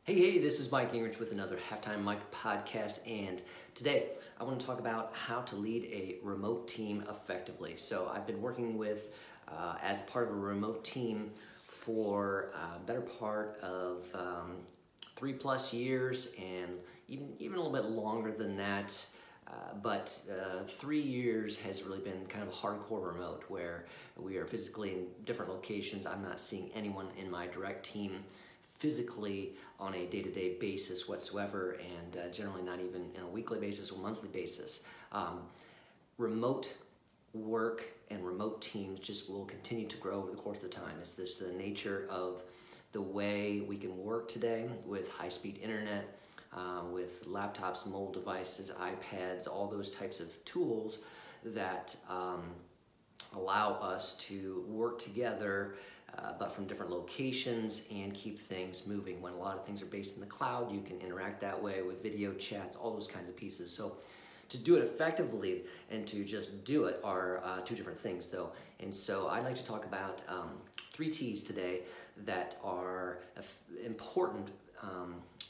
Hey, this is Mike Gingrich with another Halftime Mike podcast, and today I want to talk about how to lead a remote team effectively. So I've been working with, as part of a remote team for a better part of 3+ years, and even a little bit longer than that. But 3 years has really been kind of a hardcore remote where we are physically in different locations. I'm not seeing anyone in my direct team physically on a day-to-day basis whatsoever, and generally not even on a weekly basis or monthly basis. Remote work and remote teams just will continue to grow over the course of the time. It's this the nature of the way we can work today with high-speed internet, with laptops, mobile devices, iPads, all those types of tools that allow us to work together, but from different locations, and keep things moving. When a lot of things are based in the cloud, you can interact that way with video chats, all those kinds of pieces. So to do it effectively and to just do it are two different things, though. And so I'd like to talk about 3 T's today that are important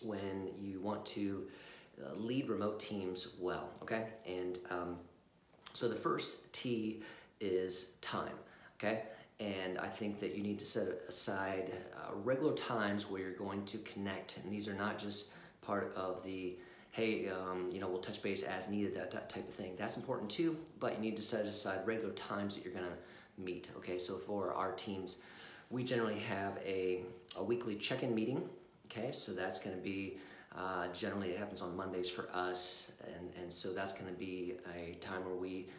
when you want to lead remote teams well, okay? And so the first T is time, okay? And I think that you need to set aside regular times where you're going to connect. And these are not just part of the, hey, we'll touch base as needed, that type of thing. That's important too, but you need to set aside regular times that you're gonna meet, okay? So for our teams, we generally have a weekly check-in meeting, okay? So that's gonna be, generally it happens on Mondays for us, and so that's gonna be a time where we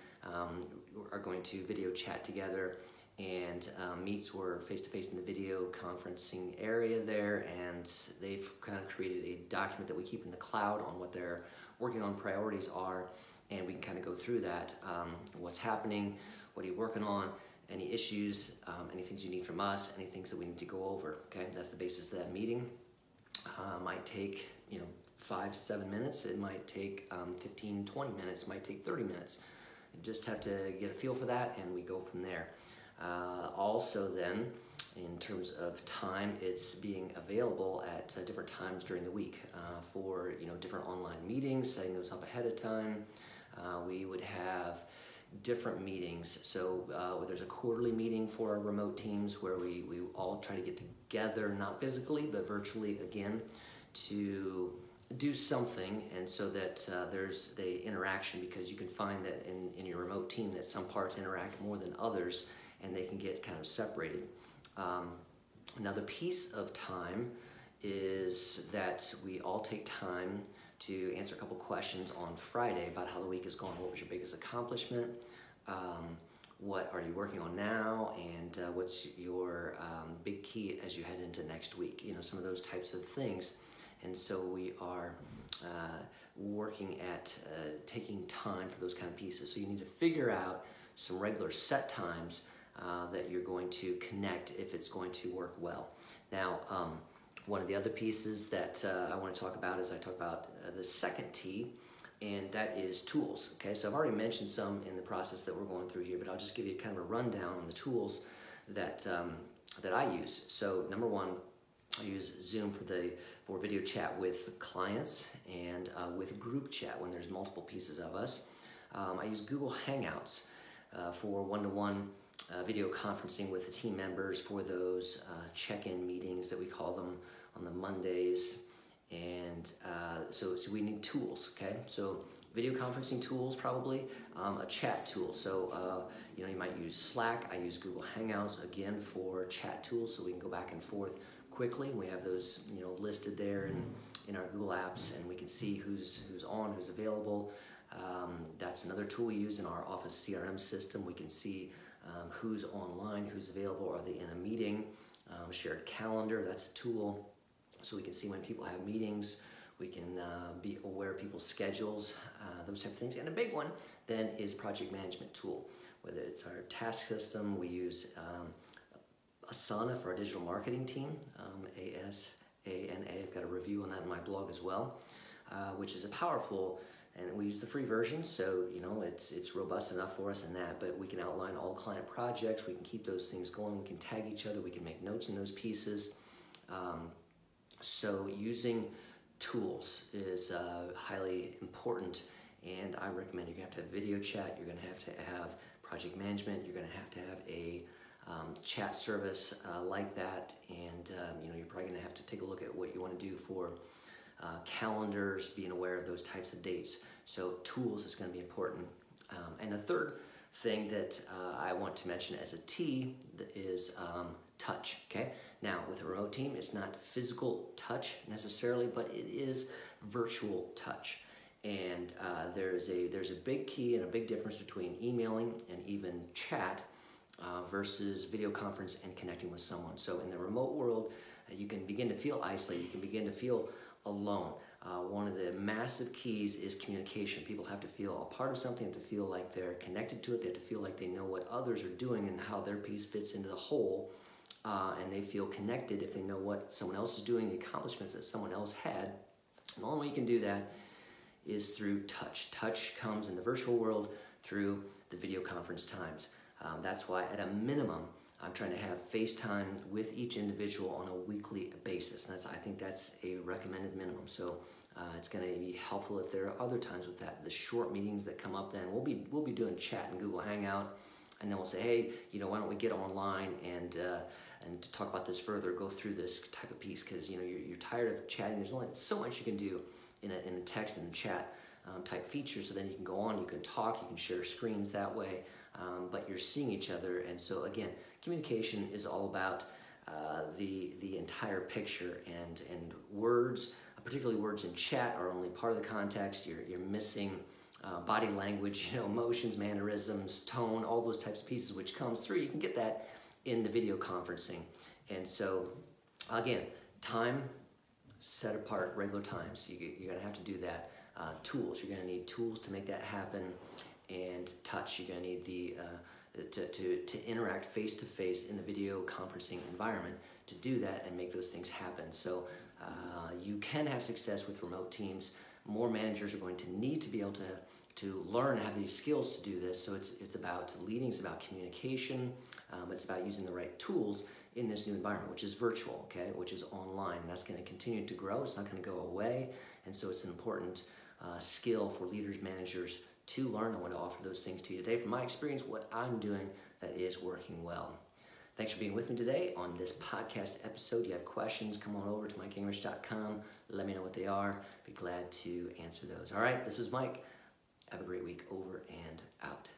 are going to video chat together, and meets were face-to-face in the video conferencing area there, and they've kind of created a document that we keep in the cloud on what their working on priorities are, and we can kind of go through that, what's happening, what are you working on, any issues, any things you need from us, any things that we need to go over, okay? That's the basis of that meeting. Might take 5-7 minutes, it might take 15-20 minutes, it might take 30 minutes. You just have to get a feel for that, and we go from there. Also then, in terms of time, it's being available at different times during the week for different online meetings, setting those up ahead of time. We would have different meetings. So there's a quarterly meeting for our remote teams where we all try to get together, not physically, but virtually again, to do something, and so that there's the interaction, because you can find that in your remote team that some parts interact more than others, and they can get kind of separated. Another piece of time is that we all take time to answer a couple questions on Friday about how the week is going. What was your biggest accomplishment? What are you working on now? And what's your big key as you head into next week? Some of those types of things. And so we are working at taking time for those kind of pieces. So you need to figure out some regular set times that you're going to connect if it's going to work well. Now, one of the other pieces that I want to talk about is I talk about the second T, and that is tools. Okay, so I've already mentioned some in the process that we're going through here, but I'll just give you kind of a rundown on the tools that I use. So number one, I use Zoom for video chat with clients, and with group chat when there's multiple pieces of us. I use Google Hangouts for one-to-one video conferencing with the team members for those check-in meetings that we call them on the Mondays. And so we need tools, okay? So video conferencing tools, probably a chat tool. So you might use Slack. I use Google Hangouts again for chat tools, so we can go back and forth quickly. We have those listed there in our Google apps, and we can see who's on, who's available. That's another tool we use in our Office CRM system. We can see who's online, who's available, are they in a meeting. Shared calendar, that's a tool, so we can see when people have meetings. We can be aware of people's schedules, those type of things. And a big one then is project management tool. Whether it's our task system, we use Asana for our digital marketing team, ASANA. I've got a review on that in my blog as well, which is a powerful, and we use the free version, so it's robust enough for us in that, but we can outline all client projects, we can keep those things going, we can tag each other, we can make notes in those pieces. So using tools is highly important, and I recommend you're going to have video chat, you're going to have project management, you're going to have a chat service like that, and you're probably going to have to take a look at what you want to do for calendars, being aware of those types of dates. So tools is going to be important. And the third thing that I want to mention as a T is touch. Okay. Now with a remote team, it's not physical touch necessarily, but it is virtual touch. And there's a big key and a big difference between emailing and even chat versus video conference and connecting with someone. So in the remote world, you can begin to feel isolated. You can begin to feel alone. One of the massive keys is communication. People have to feel a part of something, have to feel like they're connected to it, they have to feel like they know what others are doing and how their piece fits into the whole, and they feel connected if they know what someone else is doing, the accomplishments that someone else had. And the only way you can do that is through touch. Touch comes in the virtual world through the video conference times. That's why at a minimum, I'm trying to have FaceTime with each individual on a weekly basis. And I think that's a recommended minimum. So it's going to be helpful if there are other times with that. The short meetings that come up, then we'll be doing chat in Google Hangout, and then we'll say, hey, why don't we get online and to talk about this further, go through this type of piece, because you're tired of chatting. There's only so much you can do in a text and chat type feature. So then you can go on, you can talk, you can share screens that way. But you're seeing each other, and so again, communication is all about the entire picture, and words, particularly words in chat, are only part of the context. You're missing body language, emotions, mannerisms, tone, all those types of pieces which comes through. You can get that in the video conferencing, and so again, time set apart, regular times. You're going to have to do that. Tools. You're going to need tools to make that happen. And touch, you're going to need to interact face to face in the video conferencing environment to do that and make those things happen. So you can have success with remote teams. More managers are going to need to be able to learn and have these skills to do this. So it's about leading, it's about communication, it's about using the right tools in this new environment, which is virtual, okay, which is online. And that's going to continue to grow. It's not going to go away. And so it's an important skill for leaders, managers to learn. I want to offer those things to you today from my experience, what I'm doing that is working well. Thanks for being with me today on this podcast episode. If you have questions, come on over to MikeGingrich.com. Let me know what they are. Be glad to answer those. All right, this is Mike. Have a great week. Over and out.